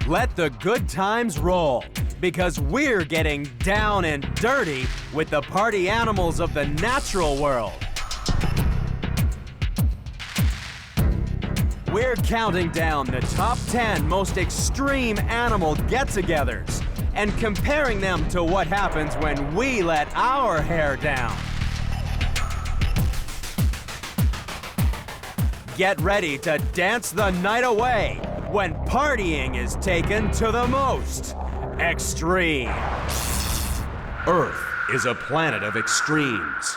Let the good times roll, because we're getting down and dirty with the party animals of the natural world. We're counting down the top 10 most extreme animal get-togethers and comparing them to what happens when we let our hair down. Get ready to dance the night away when partying is taken to the most extreme. Earth is a planet of extremes.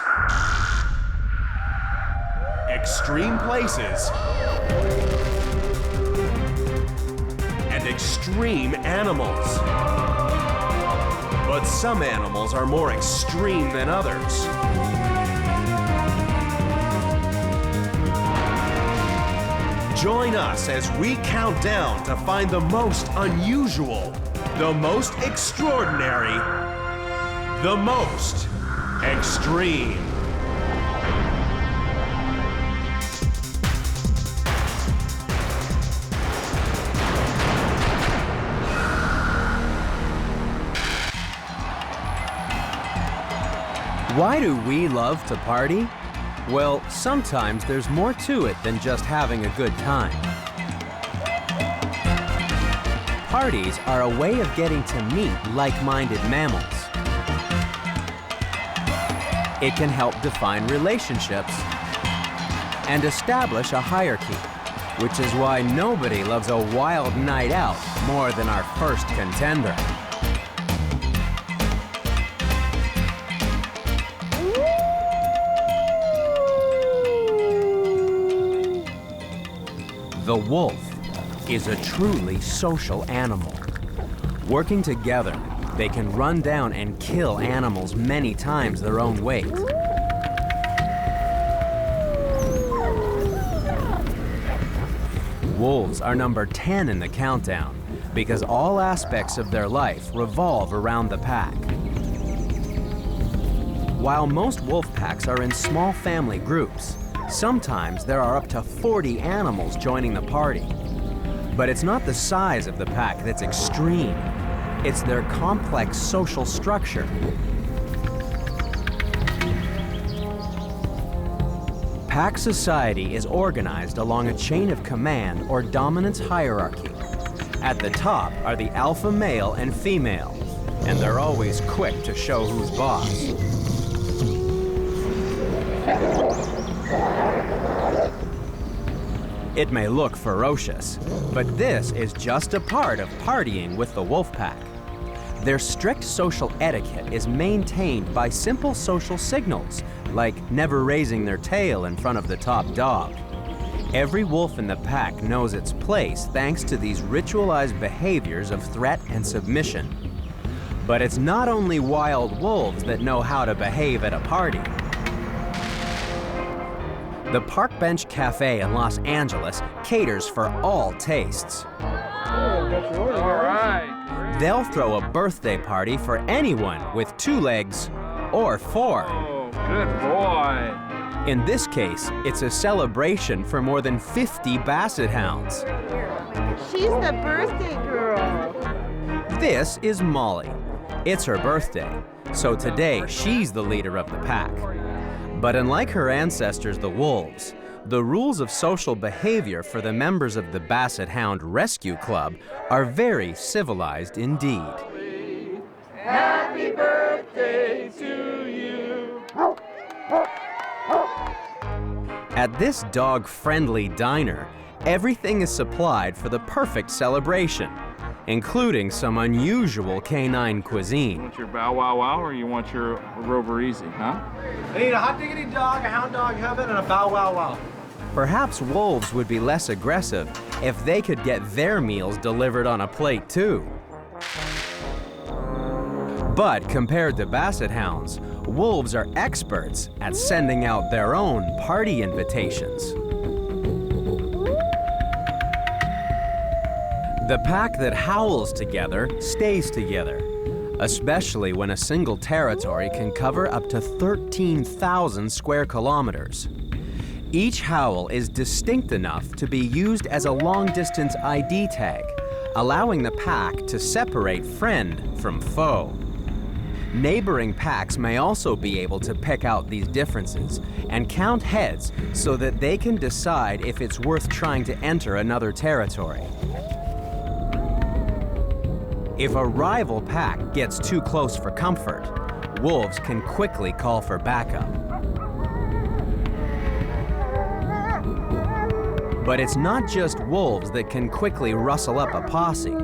Extreme places and extreme animals. But some animals are more extreme than others. Join us as we count down to find the most unusual, the most extraordinary, the most extreme. Why do we love to party? Well, sometimes there's more to it than just having a good time. Parties are a way of getting to meet like-minded mammals. It can help define relationships and establish a hierarchy, which is why nobody loves a wild night out more than our first contender. The wolf is a truly social animal. Working together, they can run down and kill animals many times their own weight. Wolves are number 10 in the countdown because all aspects of their life revolve around the pack. While most wolf packs are in small family groups, sometimes there are up to 40 animals joining the party. But it's not the size of the pack that's extreme. It's their complex social structure. Pack society is organized along a chain of command or dominance hierarchy. At the top are the alpha male and female, and they're always quick to show who's boss. It may look ferocious, but this is just a part of partying with the wolf pack. Their strict social etiquette is maintained by simple social signals, like never raising their tail in front of the top dog. Every wolf in the pack knows its place thanks to these ritualized behaviors of threat and submission. But it's not only wild wolves that know how to behave at a party. The Park Bench Cafe in Los Angeles caters for all tastes. All right. They'll throw a birthday party for anyone with 2 legs or 4. Oh, good boy. In this case, it's a celebration for more than 50 basset hounds. She's the birthday girl. This is Molly. It's her birthday, so today she's the leader of the pack. But unlike her ancestors, the wolves, the rules of social behavior for the members of the Basset Hound Rescue Club are very civilized indeed. Happy birthday to you. At this dog-friendly diner, everything is supplied for the perfect celebration, including some unusual canine cuisine. You want your Bow Wow Wow or you want your Rover Easy, huh? I need a hot diggity dog, a hound dog heaven, and a Bow Wow Wow. Perhaps wolves would be less aggressive if they could get their meals delivered on a plate too. But compared to basset hounds, wolves are experts at sending out their own party invitations. The pack that howls together stays together, especially when a single territory can cover up to 13,000 square kilometers. Each howl is distinct enough to be used as a long-distance ID tag, allowing the pack to separate friend from foe. Neighboring packs may also be able to pick out these differences and count heads so that they can decide if it's worth trying to enter another territory. If a rival pack gets too close for comfort, wolves can quickly call for backup. But it's not just wolves that can quickly rustle up a posse.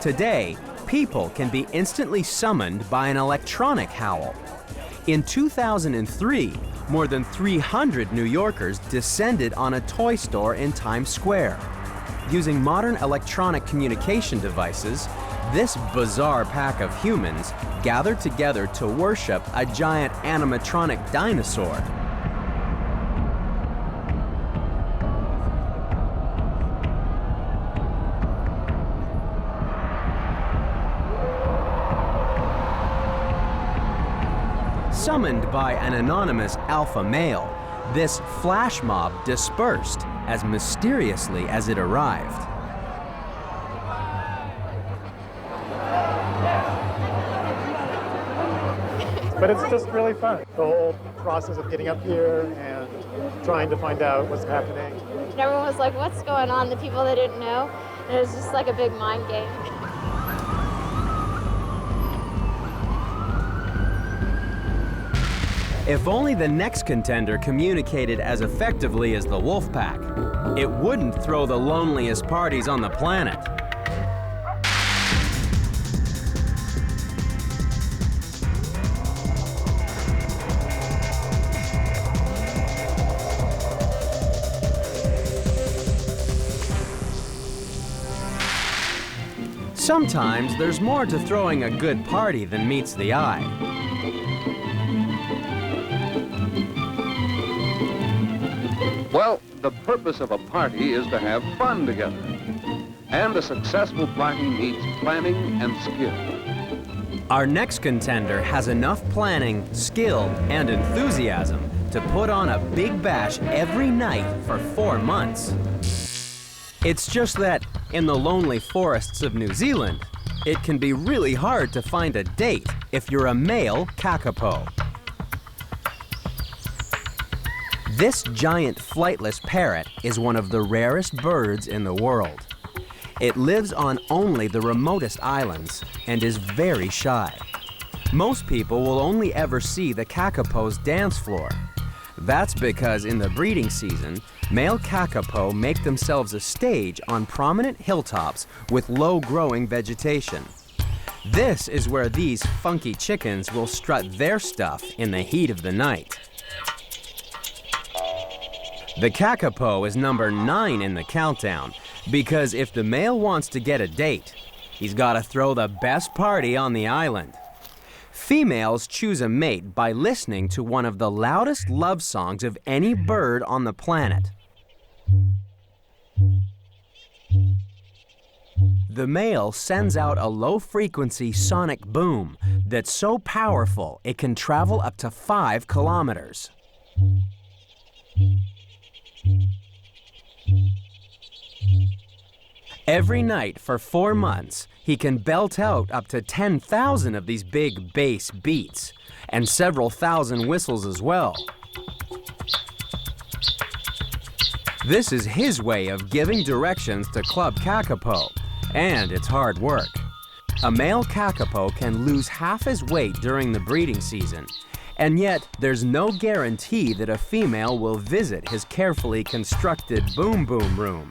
Today, people can be instantly summoned by an electronic howl. In 2003, more than 300 New Yorkers descended on a toy store in Times Square. Using modern electronic communication devices, this bizarre pack of humans gathered together to worship a giant animatronic dinosaur. Summoned by an anonymous alpha male, this flash mob dispersed as mysteriously as it arrived. But it's just really fun, the whole process of getting up here and trying to find out what's happening. And everyone was like, what's going on? The people that didn't know. And it was just like a big mind game. If only the next contender communicated as effectively as the wolf pack, it wouldn't throw the loneliest parties on the planet. Sometimes there's more to throwing a good party than meets the eye. Well, the purpose of a party is to have fun together. And a successful party needs planning and skill. Our next contender has enough planning, skill, and enthusiasm to put on a big bash every night for 4 months. It's just that, in the lonely forests of New Zealand, it can be really hard to find a date if you're a male kakapo. This giant flightless parrot is one of the rarest birds in the world. It lives on only the remotest islands and is very shy. Most people will only ever see the kakapo's dance floor. That's because in the breeding season, male kakapo make themselves a stage on prominent hilltops with low-growing vegetation. This is where these funky chickens will strut their stuff in the heat of the night. The kakapo is number 9 in the countdown because if the male wants to get a date, he's got to throw the best party on the island. Females choose a mate by listening to one of the loudest love songs of any bird on the planet. The male sends out a low-frequency sonic boom that's so powerful it can travel up to 5 kilometers. Every night for 4 months, he can belt out up to 10,000 of these big bass beats, and several thousand whistles as well. This is his way of giving directions to Club Kakapo, and it's hard work. A male kakapo can lose half his weight during the breeding season, and yet there's no guarantee that a female will visit his carefully constructed boom boom room.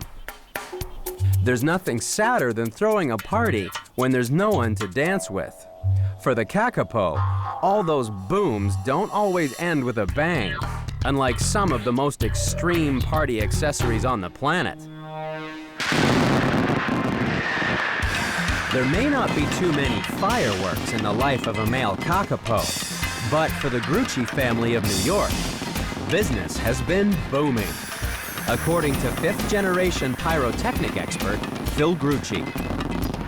There's nothing sadder than throwing a party when there's no one to dance with. For the kakapo, all those booms don't always end with a bang, unlike some of the most extreme party accessories on the planet. There may not be too many fireworks in the life of a male kakapo, but for the Grucci family of New York, business has been booming, according to 5th-generation pyrotechnic expert Phil Grucci.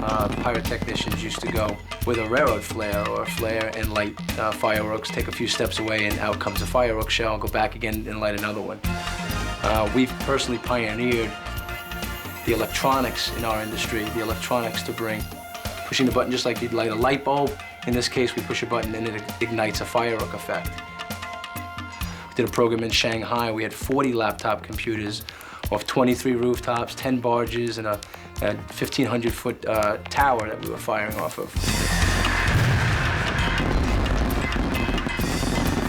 pyrotechnicians used to go with a railroad flare or a flare and light fireworks, take a few steps away, and out comes a fireworks shell, go back again and light another one. We've personally pioneered the electronics in our industry, the electronics to bring, pushing the button just like you'd light a light bulb. In this case, we push a button and it ignites a firework effect. We did a program in Shanghai. We had 40 laptop computers off 23 rooftops, 10 barges, and a 1,500-foot tower that we were firing off of.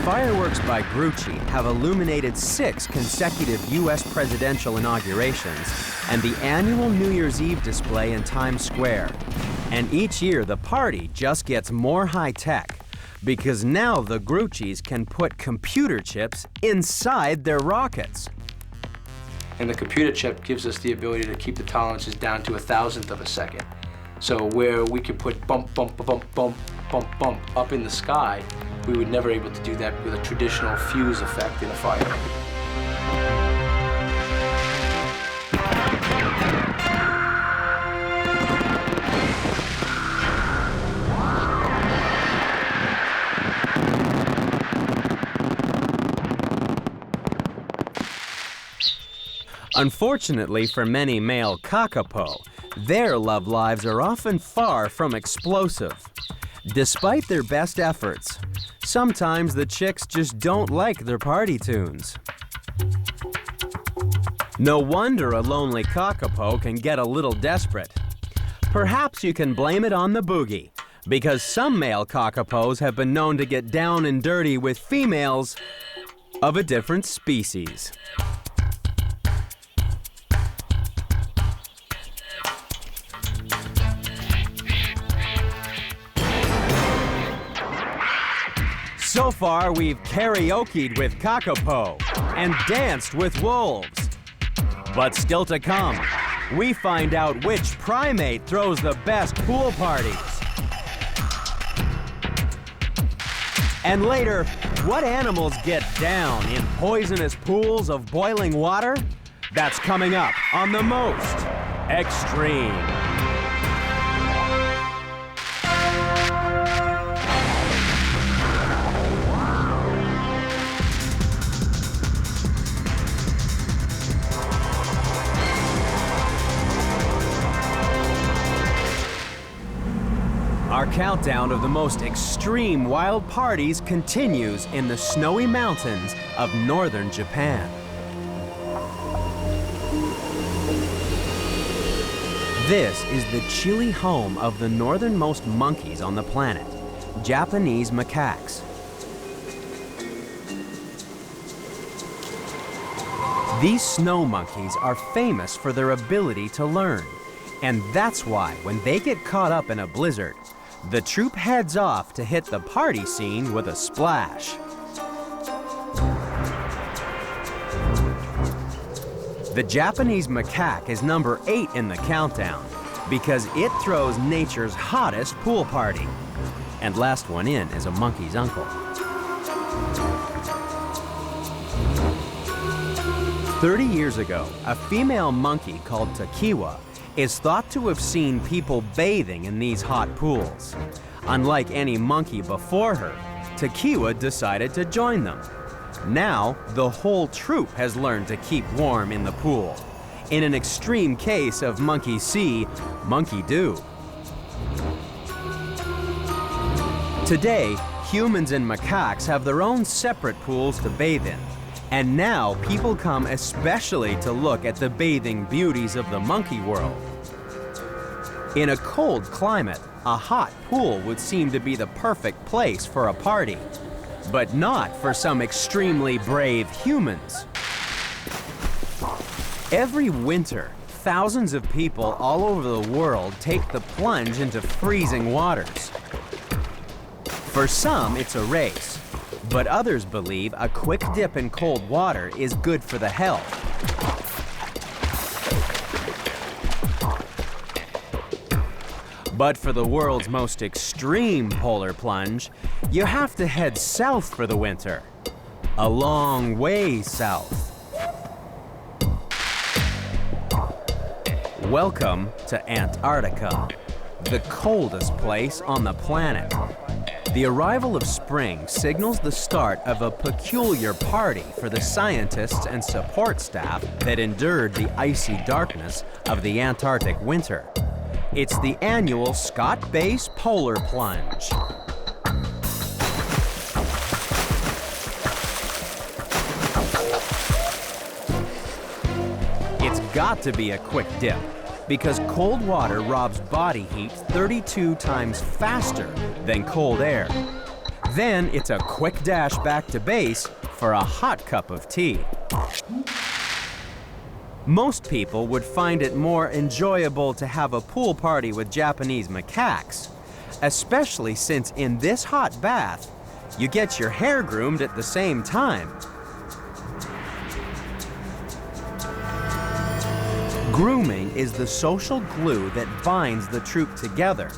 Fireworks by Grucci have illuminated 6 consecutive U.S. presidential inaugurations and the annual New Year's Eve display in Times Square. And each year, the party just gets more high-tech because now the Gruccis can put computer chips inside their rockets. And the computer chip gives us the ability to keep the tolerances down to 1,000th of a second. So where we could put bump, bump, bump, bump, bump, bump up in the sky, we would never be able to do that with a traditional fuse effect in a firework. Unfortunately for many male Kakapo, their love lives are often far from explosive. Despite their best efforts, sometimes the chicks just don't like their party tunes. No wonder a lonely Kakapo can get a little desperate. Perhaps you can blame it on the boogie, because some male Kakapos have been known to get down and dirty with females of a different species. So far, we've karaoke'd with Kakapo and danced with wolves. But still to come, we find out which primate throws the best pool parties. And later, what animals get down in poisonous pools of boiling water? That's coming up on The Most Extreme. Our countdown of the most extreme wild parties continues in the snowy mountains of northern Japan. This is the chilly home of the northernmost monkeys on the planet, Japanese macaques. These snow monkeys are famous for their ability to learn, and that's why when they get caught up in a blizzard, the troop heads off to hit the party scene with a splash. The Japanese macaque is number 8 in the countdown because it throws nature's hottest pool party. And last one in is a monkey's uncle. 30 years ago, a female monkey called Takiwa is thought to have seen people bathing in these hot pools. Unlike any monkey before her, Takiwa decided to join them. Now, the whole troop has learned to keep warm in the pool. In an extreme case of monkey see, monkey do. Today, humans and macaques have their own separate pools to bathe in. And now people come especially to look at the bathing beauties of the monkey world. In a cold climate, a hot pool would seem to be the perfect place for a party, but not for some extremely brave humans. Every winter, thousands of people all over the world take the plunge into freezing waters. For some, it's a race. But others believe a quick dip in cold water is good for the health. But for the world's most extreme polar plunge, you have to head south for the winter. A long way south. Welcome to Antarctica. the coldest place on the planet. The arrival of spring signals the start of a peculiar party for the scientists and support staff that endured the icy darkness of the Antarctic winter. It's the annual Scott Base Polar Plunge. It's got to be a quick dip, because cold water robs body heat 32 times faster than cold air. Then it's a quick dash back to base for a hot cup of tea. Most people would find it more enjoyable to have a pool party with Japanese macaques, especially since in this hot bath, you get your hair groomed at the same time. Grooming is the social glue that binds the troop together.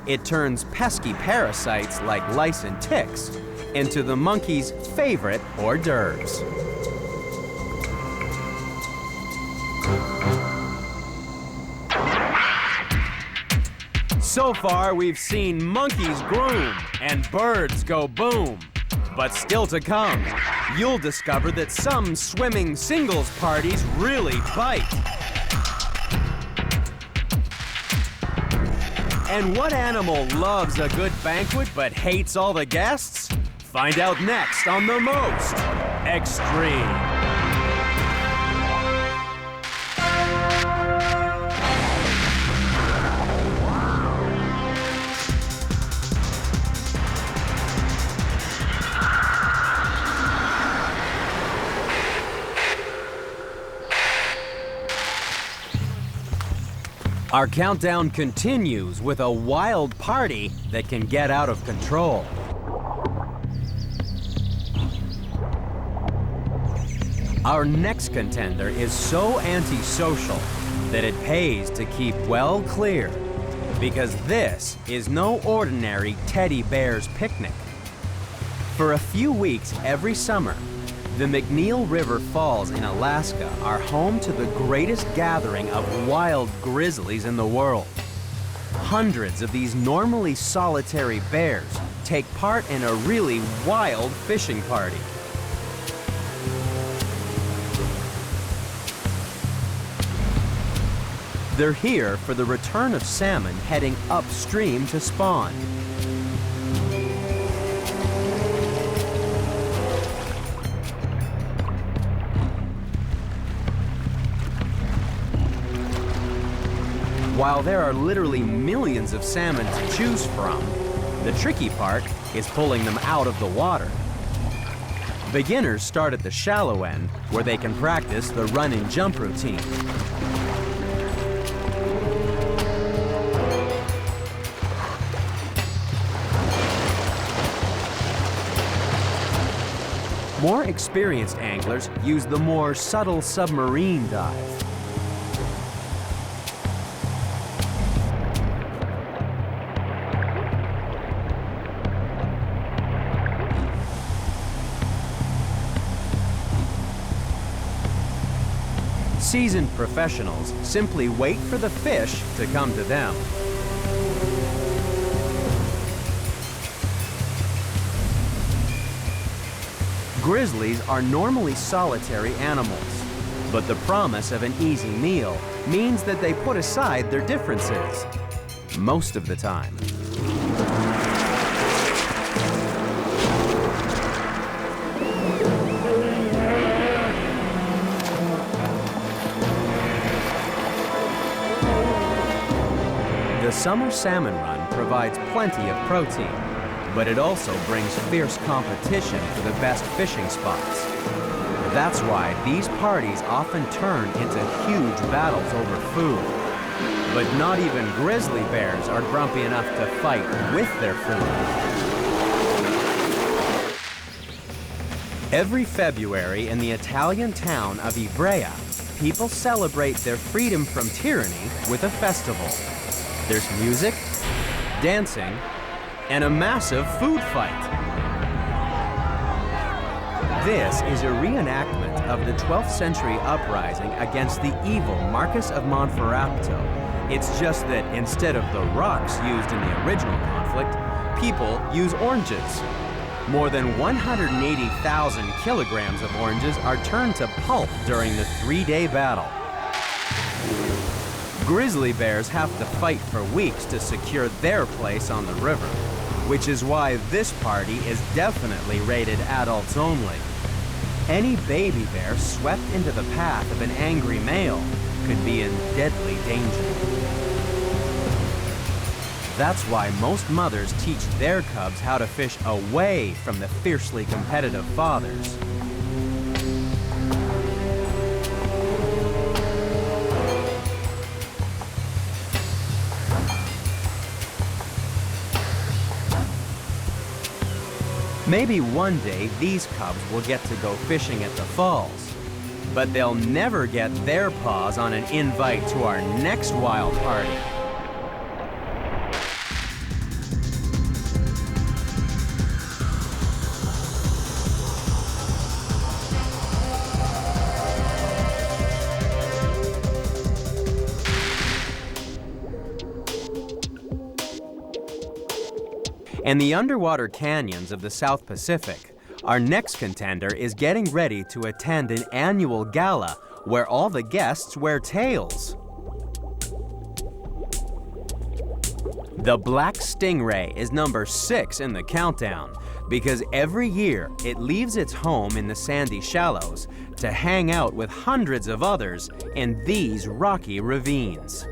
It turns pesky parasites like lice and ticks into the monkey's favorite hors d'oeuvres. So far, we've seen monkeys groom and birds go boom. But still to come, you'll discover that some swimming singles parties really bite. And what animal loves a good banquet but hates all the guests? Find out next on The Most Extreme. Our countdown continues with a wild party that can get out of control. Our next contender is so antisocial that it pays to keep well clear, because this is no ordinary teddy bear's picnic. For a few weeks every summer, the McNeil River Falls in Alaska are home to the greatest gathering of wild grizzlies in the world. Hundreds of these normally solitary bears take part in a really wild fishing party. They're here for the return of salmon heading upstream to spawn. While there are literally millions of salmon to choose from, the tricky part is pulling them out of the water. Beginners start at the shallow end, where they can practice the run and jump routine. More experienced anglers use the more subtle submarine dive. Seasoned professionals simply wait for the fish to come to them. Grizzlies are normally solitary animals, but the promise of an easy meal means that they put aside their differences, most of the time. The summer salmon run provides plenty of protein, but it also brings fierce competition for the best fishing spots. That's why these parties often turn into huge battles over food. But not even grizzly bears are grumpy enough to fight with their food. Every February in the Italian town of Ivrea, people celebrate their freedom from tyranny with a festival. There's music, dancing, and a massive food fight. This is a reenactment of the 12th century uprising against the evil Marquis of Monferrato It's just that instead of the rocks used in the original conflict, people use oranges. More than 180,000 kilograms of oranges are turned to pulp during the 3-day battle. Grizzly bears have to fight for weeks to secure their place on the river, which is why this party is definitely rated adults only. Any baby bear swept into the path of an angry male could be in deadly danger. That's why most mothers teach their cubs how to fish away from the fiercely competitive fathers. Maybe one day these cubs will get to go fishing at the falls, but they'll never get their paws on an invite to our next wild party. In the underwater canyons of the South Pacific, our next contender is getting ready to attend an annual gala where all the guests wear tails. The black stingray is number 6 in the countdown because every year it leaves its home in the sandy shallows to hang out with hundreds of others in these rocky ravines.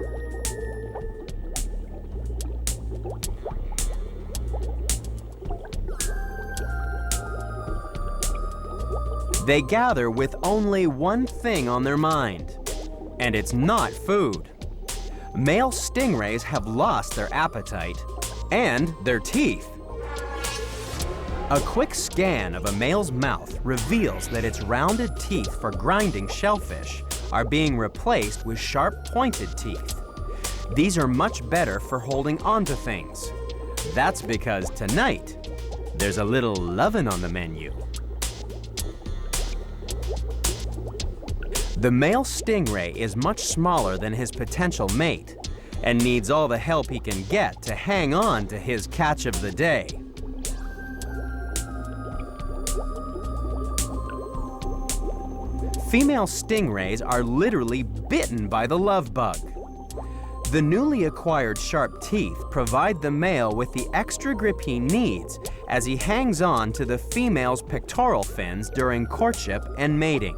They gather with only one thing on their mind, and it's not food. Male stingrays have lost their appetite and their teeth. A quick scan of a male's mouth reveals that its rounded teeth for grinding shellfish are being replaced with sharp pointed teeth. These are much better for holding onto things. That's because tonight, there's a little lovin' on the menu. The male stingray is much smaller than his potential mate and needs all the help he can get to hang on to his catch of the day. Female stingrays are literally bitten by the love bug. The newly acquired sharp teeth provide the male with the extra grip he needs as he hangs on to the female's pectoral fins during courtship and mating.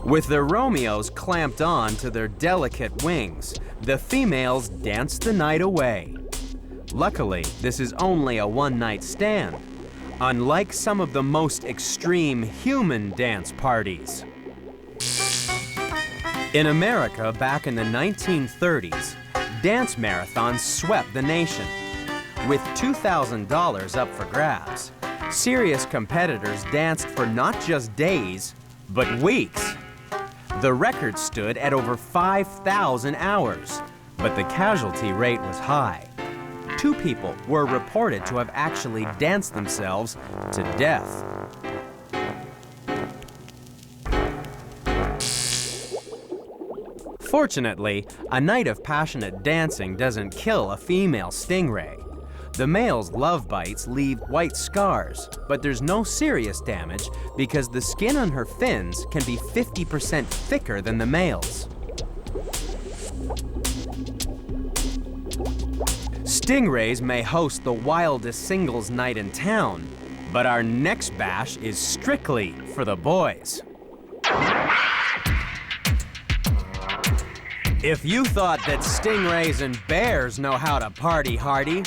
With their Romeos clamped on to their delicate wings, the females dance the night away. Luckily, this is only a one-night stand, unlike some of the most extreme human dance parties. In America, back in the 1930s, dance marathons swept the nation. With $2,000 up for grabs, serious competitors danced for not just days, but weeks. The record stood at over 5,000 hours, but the casualty rate was high. 2 people were reported to have actually danced themselves to death. Fortunately, a night of passionate dancing doesn't kill a female stingray. The male's love bites leave white scars, but there's no serious damage because the skin on her fins can be 50% thicker than the male's. Stingrays may host the wildest singles night in town, but our next bash is strictly for the boys. If you thought that stingrays and bears know how to party hardy,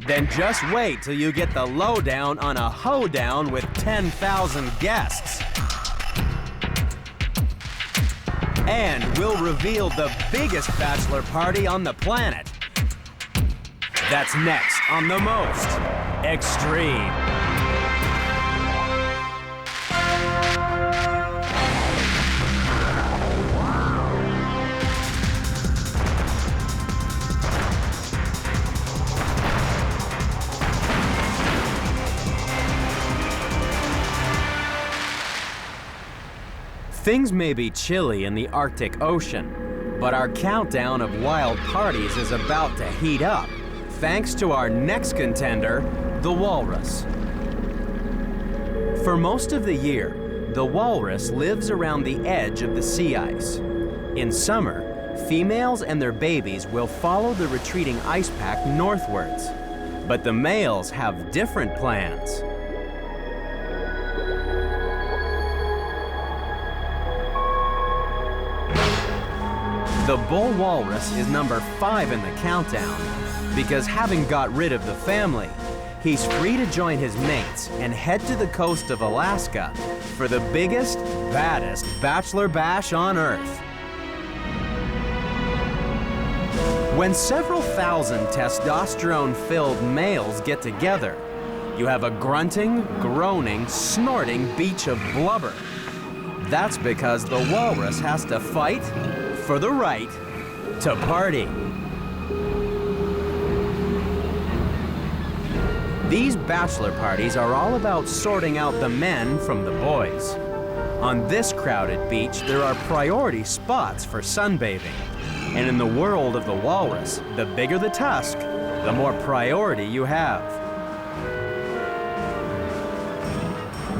then just wait till you get the lowdown on a hoedown with 10,000 guests. And we'll reveal the biggest bachelor party on the planet. That's next on The Most Extreme. Things may be chilly in the Arctic Ocean, but our countdown of wild parties is about to heat up, thanks to our next contender, the walrus. For most of the year, the walrus lives around the edge of the sea ice. In summer, females and their babies will follow the retreating ice pack northwards, but the males have different plans. The bull walrus is number 5 in the countdown because having got rid of the family, he's free to join his mates and head to the coast of Alaska for the biggest, baddest bachelor bash on Earth. When several thousand testosterone-filled males get together, you have a grunting, groaning, snorting beach of blubber. That's because the walrus has to fight for the right to party. These bachelor parties are all about sorting out the men from the boys. On this crowded beach, there are priority spots for sunbathing. And in the world of the walrus, the bigger the tusk, the more priority you have.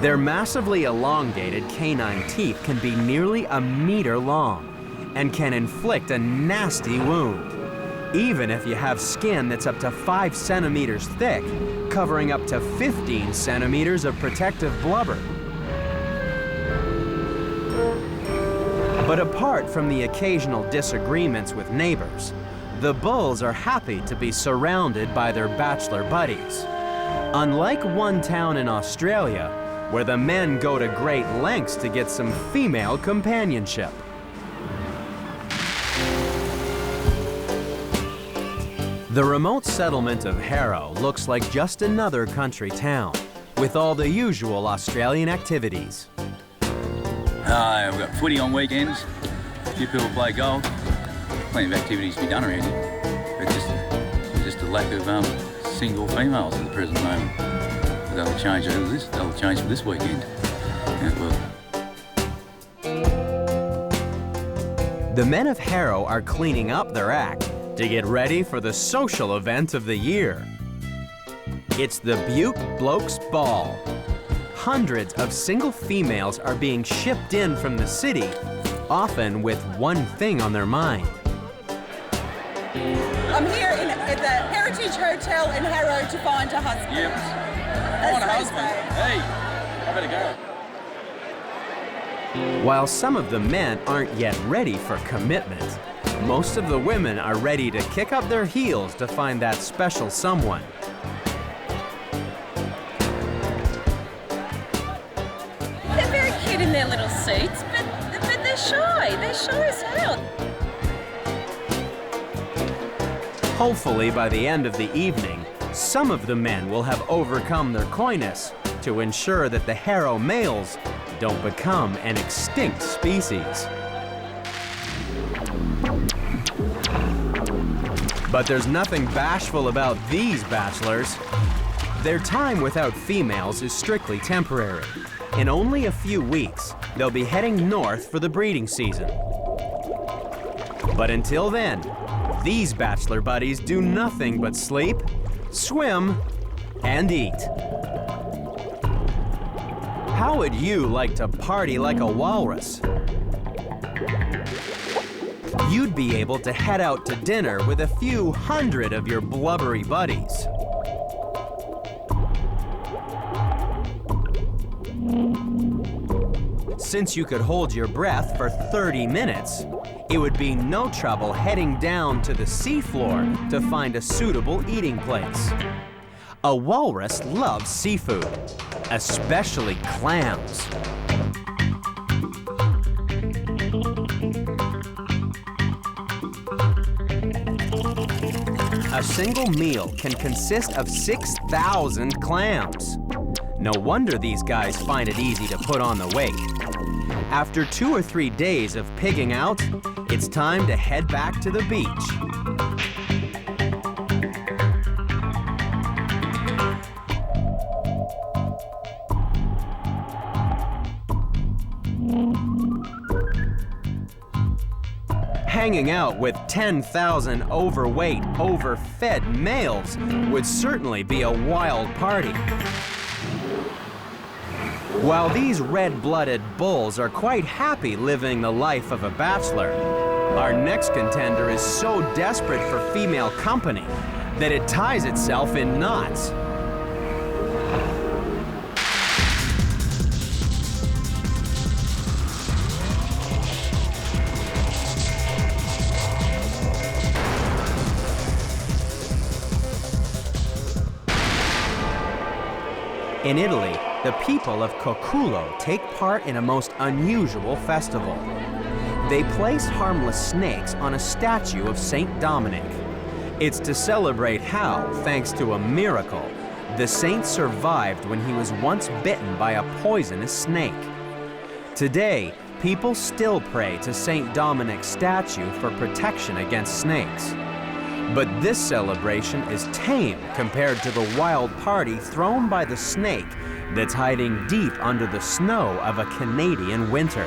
Their massively elongated canine teeth can be nearly a meter long and can inflict a nasty wound, even if you have skin that's up to 5 centimeters thick, covering up to 15 centimeters of protective blubber. But apart from the occasional disagreements with neighbors, the bulls are happy to be surrounded by their bachelor buddies. Unlike one town in Australia, where the men go to great lengths to get some female companionship. The remote settlement of Harrow looks like just another country town, with all the usual Australian activities. We've got footy on weekends, a few people play golf, plenty of activities to be done around here. But just a lack of single females at the present moment. But that'll change for this weekend. Yeah, The men of Harrow are cleaning up their act to get ready for the social event of the year. It's the Butte Blokes Ball. Hundreds of single females are being shipped in from the city, often with one thing on their mind. I'm here at the Heritage Hotel in Harrow to find a husband. Yep. I want a husband. Hey, I better go. While some of the men aren't yet ready for commitment, most of the women are ready to kick up their heels to find that special someone. They're very cute in their little suits, but they're shy. They're shy as hell. Hopefully, by the end of the evening, some of the men will have overcome their coyness to ensure that the Harrow males don't become an extinct species. But there's nothing bashful about these bachelors. Their time without females is strictly temporary. In only a few weeks, they'll be heading north for the breeding season. But until then, these bachelor buddies do nothing but sleep, swim, and eat. How would you like to party like a walrus? You'd be able to head out to dinner with a few hundred of your blubbery buddies. Since you could hold your breath for 30 minutes, it would be no trouble heading down to the seafloor to find a suitable eating place. A walrus loves seafood, especially clams. A single meal can consist of 6,000 clams. No wonder these guys find it easy to put on the weight. After 2 or 3 days of pigging out, it's time to head back to the beach. hanging out with 10,000 overweight, overfed males would certainly be a wild party. While these red-blooded bulls are quite happy living the life of a bachelor, our next contender is so desperate for female company that it ties itself in knots. In Italy, the people of Kakapo take part in a most unusual festival. They place harmless snakes on a statue of Saint Dominic. It's to celebrate how, thanks to a miracle, the saint survived when he was once bitten by a poisonous snake. Today, people still pray to Saint Dominic's statue for protection against snakes. But this celebration is tame compared to the wild party thrown by the snake that's hiding deep under the snow of a Canadian winter.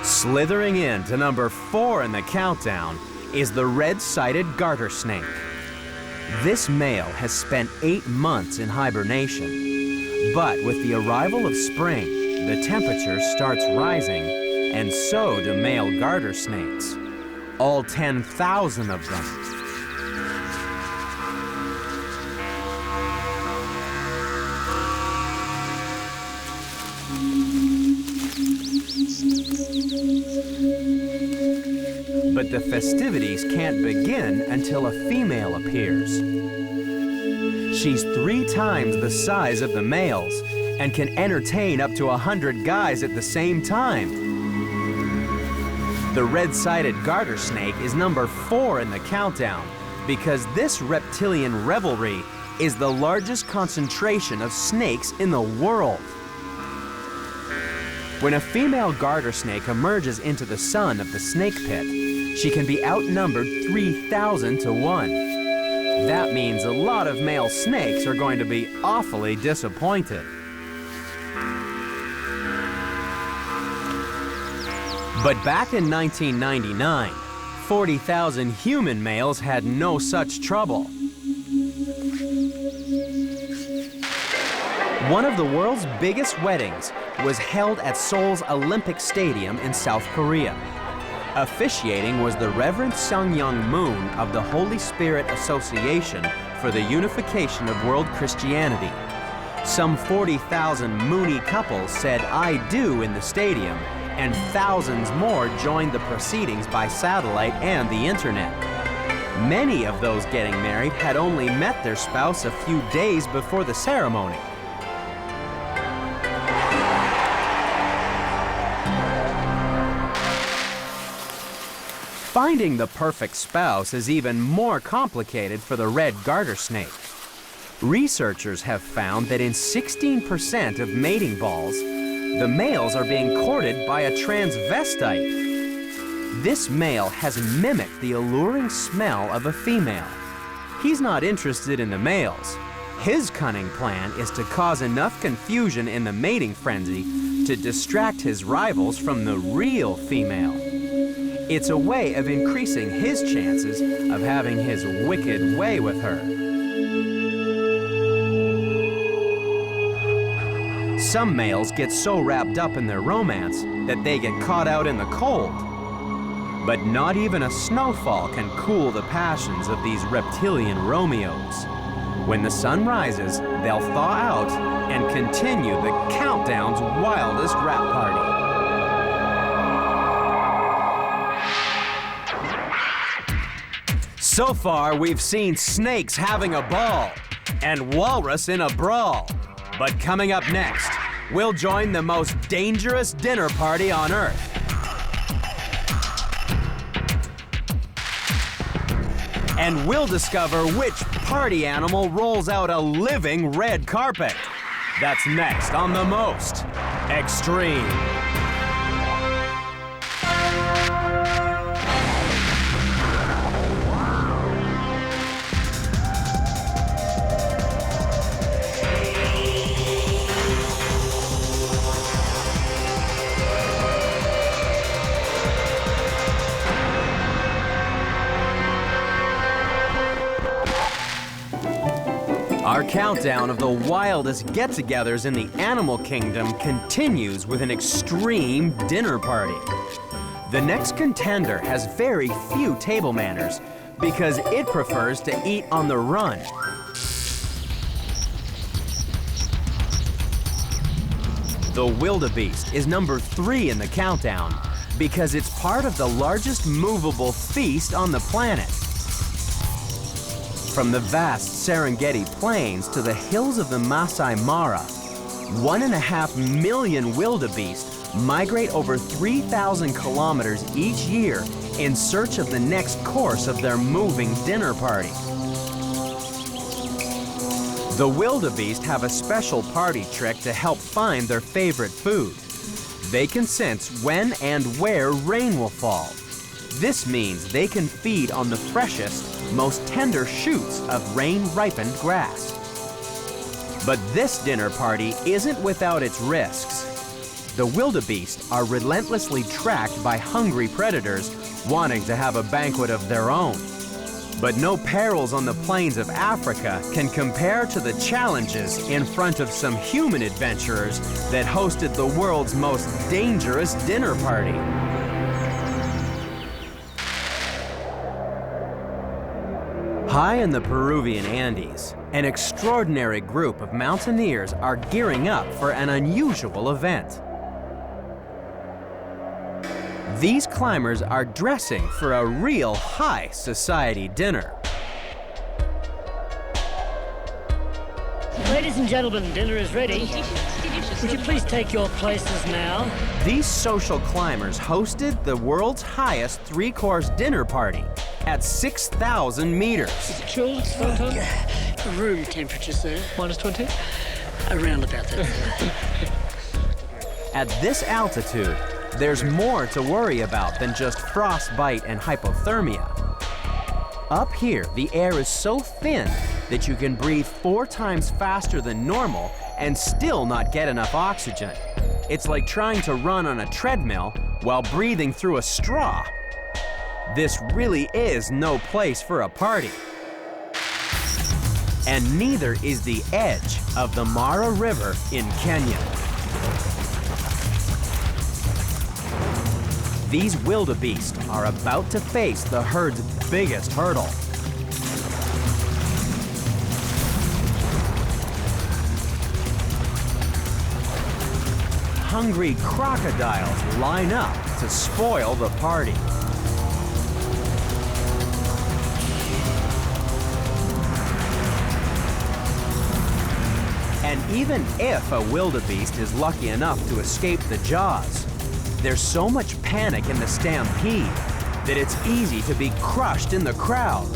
Slithering in to number 4 in the countdown is the red-sided garter snake. This male has spent 8 months in hibernation, but with the arrival of spring, the temperature starts rising, and so do male garter snakes. All 10,000 of them. But the festivities can't begin until a female appears. She's 3 times the size of the males and can entertain up to 100 guys at the same time. The red-sided garter snake is number 4 in the countdown because this reptilian revelry is the largest concentration of snakes in the world. When a female garter snake emerges into the sun of the snake pit, she can be outnumbered 3,000 to 1. That means a lot of male snakes are going to be awfully disappointed. But back in 1999, 40,000 human males had no such trouble. One of the world's biggest weddings was held at Seoul's Olympic Stadium in South Korea. Officiating was the Reverend Sung-Young Moon of the Holy Spirit Association for the Unification of World Christianity. Some 40,000 Moony couples said "I do" in the stadium, and thousands more joined the proceedings by satellite and the internet. Many of those getting married had only met their spouse a few days before the ceremony. Finding the perfect spouse is even more complicated for the red garter snake. Researchers have found that in 16% of mating balls, the males are being courted by a transvestite. This male has mimicked the alluring smell of a female. He's not interested in the males. His cunning plan is to cause enough confusion in the mating frenzy to distract his rivals from the real female. It's a way of increasing his chances of having his wicked way with her. Some males get so wrapped up in their romance that they get caught out in the cold. But not even a snowfall can cool the passions of these reptilian Romeos. When the sun rises, they'll thaw out and continue the countdown's wildest rap party. So far, we've seen snakes having a ball and walrus in a brawl. But coming up next, we'll join the most dangerous dinner party on Earth. And we'll discover which party animal rolls out a living red carpet. That's next on The Most Extreme. Our countdown of the wildest get-togethers in the animal kingdom continues with an extreme dinner party. The next contender has very few table manners because it prefers to eat on the run. The wildebeest is number 3 in the countdown because it's part of the largest movable feast on the planet. From the vast Serengeti plains to the hills of the Masai Mara, 1.5 million wildebeest migrate over 3,000 kilometers each year in search of the next course of their moving dinner party. The wildebeest have a special party trick to help find their favorite food. They can sense when and where rain will fall. This means they can feed on the freshest, most tender shoots of rain-ripened grass. But this dinner party isn't without its risks. The wildebeest are relentlessly tracked by hungry predators wanting to have a banquet of their own. But no perils on the plains of Africa can compare to the challenges in front of some human adventurers that hosted the world's most dangerous dinner party. High in the Peruvian Andes, an extraordinary group of mountaineers are gearing up for an unusual event. These climbers are dressing for a real high society dinner. Ladies and gentlemen, dinner is ready. Would you please take your places now? These social climbers hosted the world's highest 3-course dinner party at 6,000 meters. Is it chilled, Photon? Room temperature, sir. -20? Around about that. At this altitude, there's more to worry about than just frostbite and hypothermia. Up here, the air is so thin that you can breathe 4 times faster than normal and still not get enough oxygen. It's like trying to run on a treadmill while breathing through a straw. This really is no place for a party. And neither is the edge of the Mara River in Kenya. These wildebeest are about to face the herd's biggest hurdle. Hungry crocodiles line up to spoil the party. And even if a wildebeest is lucky enough to escape the jaws, there's so much panic in the stampede that it's easy to be crushed in the crowd.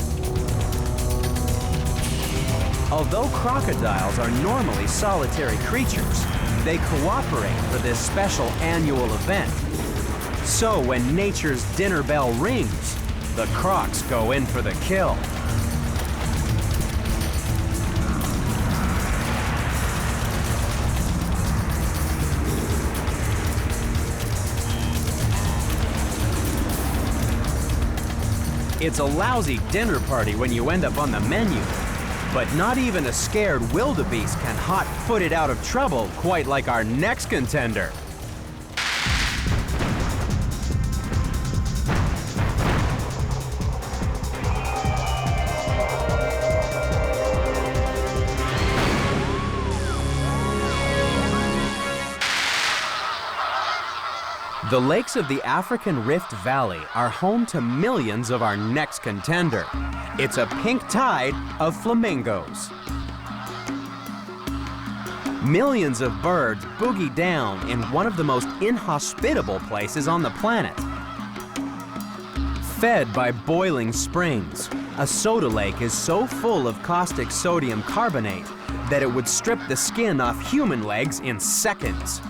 Although crocodiles are normally solitary creatures, they cooperate for this special annual event. So when nature's dinner bell rings, the crocs go in for the kill. It's a lousy dinner party when you end up on the menu, but not even a scared wildebeest can hot-foot it out of trouble quite like our next contender. The lakes of the African Rift Valley are home to millions of our next contender. It's a pink tide of flamingos. Millions of birds boogie down in one of the most inhospitable places on the planet. Fed by boiling springs, a soda lake is so full of caustic sodium carbonate that it would strip the skin off human legs in seconds.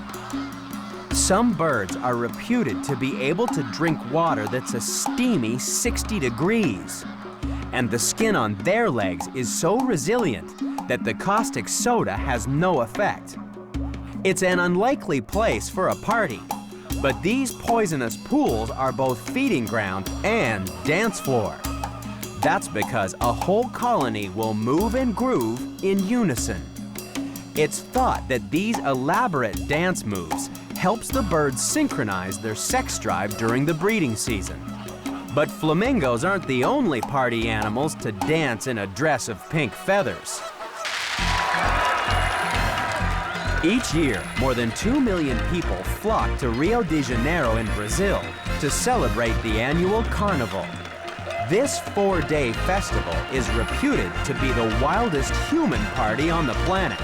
Some birds are reputed to be able to drink water that's a steamy 60 degrees. And the skin on their legs is so resilient that the caustic soda has no effect. It's an unlikely place for a party, but these poisonous pools are both feeding ground and dance floor. That's because a whole colony will move and groove in unison. It's thought that these elaborate dance moves helps the birds synchronize their sex drive during the breeding season. But flamingos aren't the only party animals to dance in a dress of pink feathers. Each year, more than 2 million people flock to Rio de Janeiro in Brazil to celebrate the annual carnival. This 4-day festival is reputed to be the wildest human party on the planet.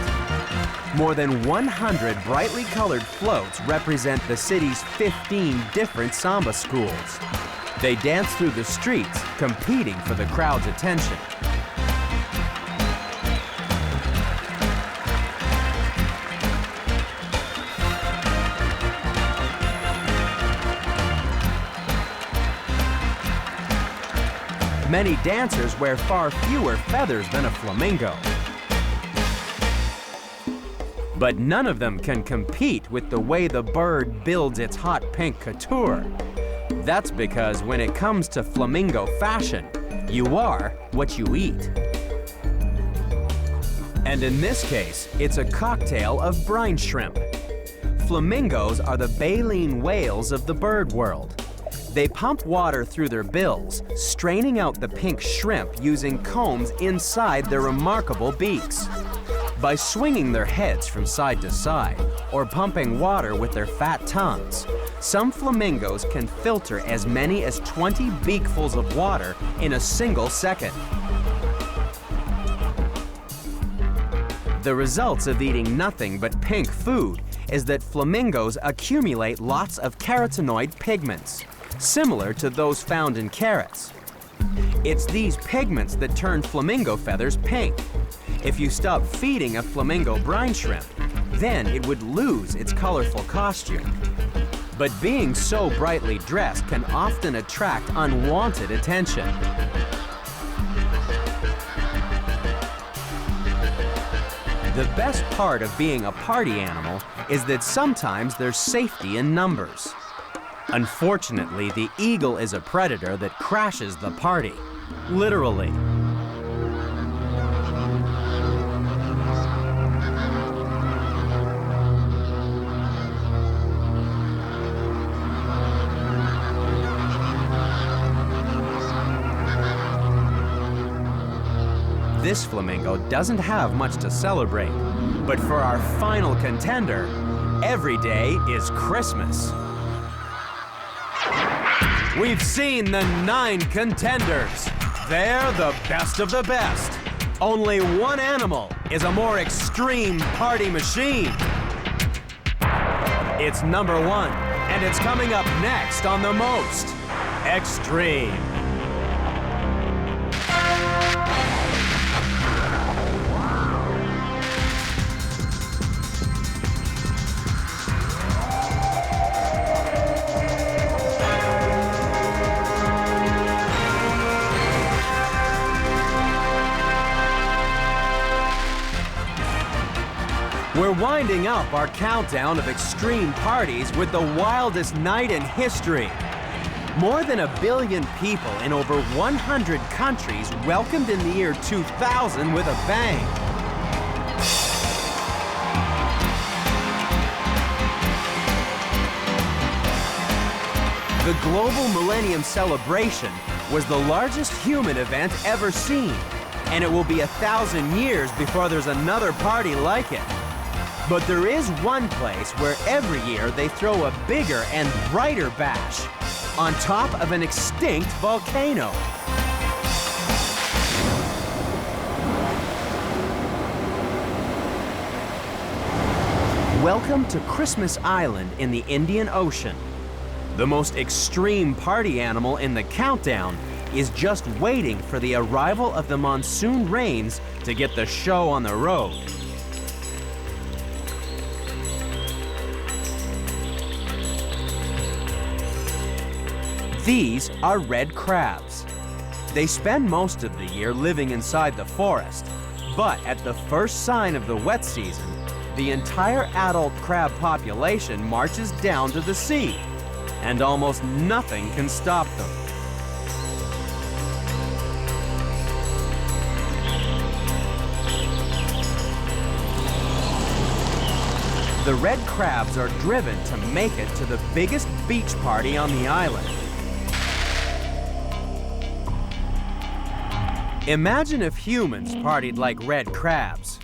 More than 100 brightly colored floats represent the city's 15 different samba schools. They dance through the streets, competing for the crowd's attention. Many dancers wear far fewer feathers than a flamingo. But none of them can compete with the way the bird builds its hot pink couture. That's because when it comes to flamingo fashion, you are what you eat. And in this case, it's a cocktail of brine shrimp. Flamingos are the baleen whales of the bird world. They pump water through their bills, straining out the pink shrimp using combs inside their remarkable beaks. By swinging their heads from side to side, or pumping water with their fat tongues, some flamingos can filter as many as 20 beakfuls of water in a single second. The results of eating nothing but pink food is that flamingos accumulate lots of carotenoid pigments, similar to those found in carrots. It's these pigments that turn flamingo feathers pink. If you stop feeding a flamingo brine shrimp, then it would lose its colorful costume. But being so brightly dressed can often attract unwanted attention. The best part of being a party animal is that sometimes there's safety in numbers. Unfortunately, the eagle is a predator that crashes the party, literally. This flamingo doesn't have much to celebrate, but for our final contender, every day is Christmas. We've seen the 9 contenders. They're the best of the best. Only one animal is a more extreme party machine. It's number 1, and it's coming up next on The Most Extreme. We're winding up our countdown of extreme parties with the wildest night in history. More than 1 billion people in over 100 countries welcomed in the year 2000 with a bang. The Global Millennium Celebration was the largest human event ever seen, and it will be 1,000 years before there's another party like it. But there is one place where every year they throw a bigger and brighter bash on top of an extinct volcano. Welcome to Christmas Island in the Indian Ocean. The most extreme party animal in the countdown is just waiting for the arrival of the monsoon rains to get the show on the road. These are red crabs. They spend most of the year living inside the forest, but at the first sign of the wet season, the entire adult crab population marches down to the sea, and almost nothing can stop them. The red crabs are driven to make it to the biggest beach party on the island. Imagine if humans partied like red crabs.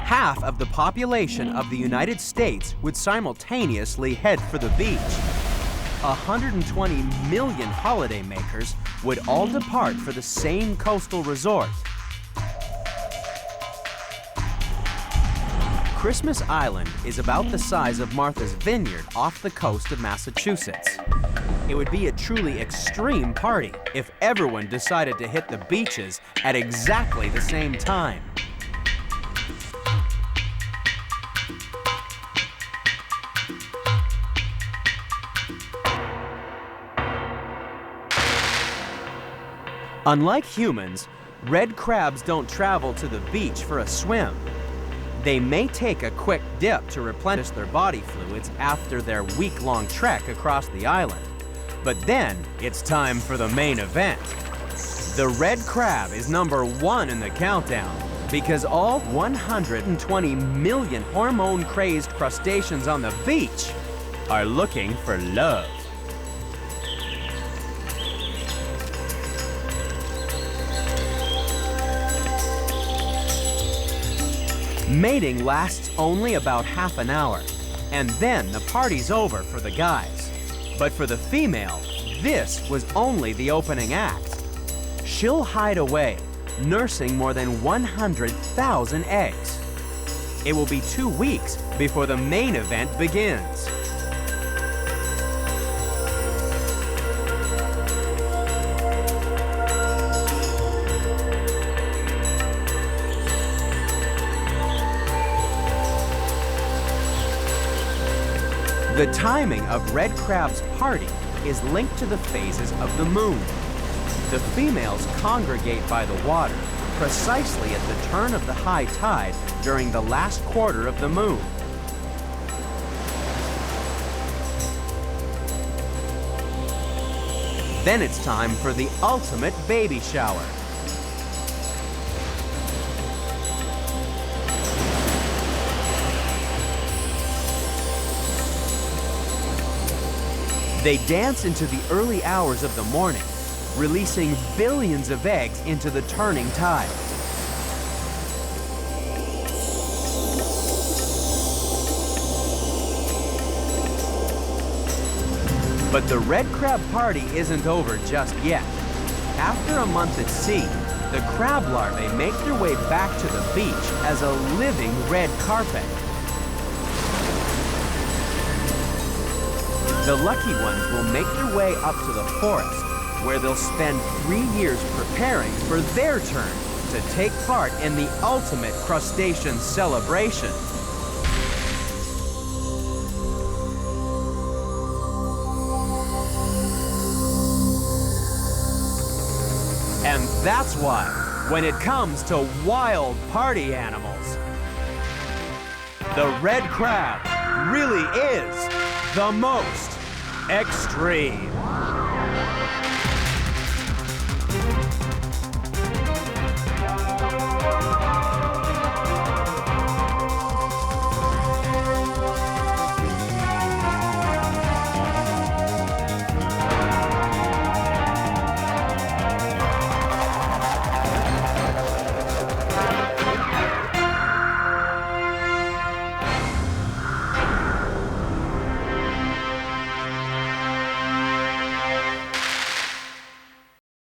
Half of the population of the United States would simultaneously head for the beach. 120 million holidaymakers would all depart for the same coastal resort. Christmas Island is about the size of Martha's Vineyard off the coast of Massachusetts. It would be a truly extreme party if everyone decided to hit the beaches at exactly the same time. Unlike humans, red crabs don't travel to the beach for a swim. They may take a quick dip to replenish their body fluids after their week-long trek across the island. But then, it's time for the main event. The red crab is #1 in the countdown because all 120 million hormone-crazed crustaceans on the beach are looking for love. Mating lasts only about half an hour, and then the party's over for the guys. But for the female, this was only the opening act. She'll hide away, nursing more than 100,000 eggs. It will be 2 weeks before the main event begins. The timing of red crab's party is linked to the phases of the moon. The females congregate by the water precisely at the turn of the high tide during the last quarter of the moon. Then it's time for the ultimate baby shower. They dance into the early hours of the morning, releasing billions of eggs into the turning tide. But the red crab party isn't over just yet. After a month at sea, the crab larvae make their way back to the beach as a living red carpet. The lucky ones will make their way up to the forest, where they'll spend 3 years preparing for their turn to take part in the ultimate crustacean celebration. And that's why, when it comes to wild party animals, the red crab really is the most extreme.